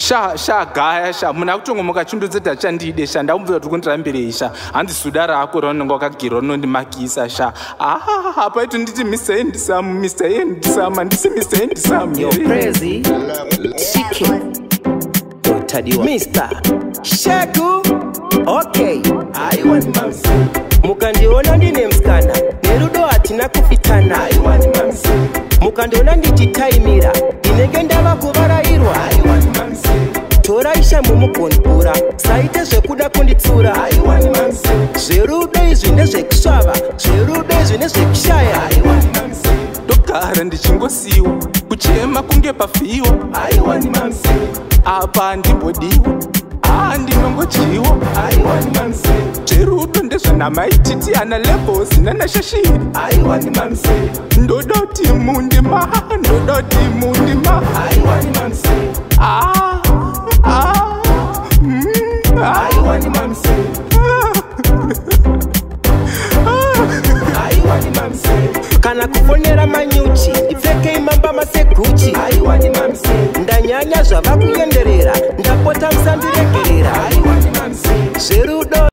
Gaya sha muna kutongo mukachundudza chandide sha ndaumva kuti kundirambire sha hanzi suda rako rononga wakagirwa nondimakisa sha apa ito nditi Mr. Handsome handisi Mr. Handsome yo crazy chicken tadiwa Mr. Shaku okay I want mamsi mukandiona ndine mskana nerudo atina kufitana I want mamsi mukandiona ndichitaimira inenge ndava kuvarairwa I want mamsi toraisha mumukonpura saite zvekuda kunditsura I want mamsi zverudo izvi ndezvekusvava zverudo izvi ndezvekushaya I want mamsi ndogara ndichingosiwa kuchema kunge pafiwa I want mamsi apa ndimbodiwa ndinongodyiwa I want mamsi zverudo ndezvana Mai Titi ana levels nana Shashl I want mamsi ndodoti mundima I want mamsi I want mamsi I want mamsi kana kufonera manyuchi ipfeke imamba maseguchi I want mamsi ndanyanya zvava kuenderera ndapota musandiregerera I want mamsi zverudo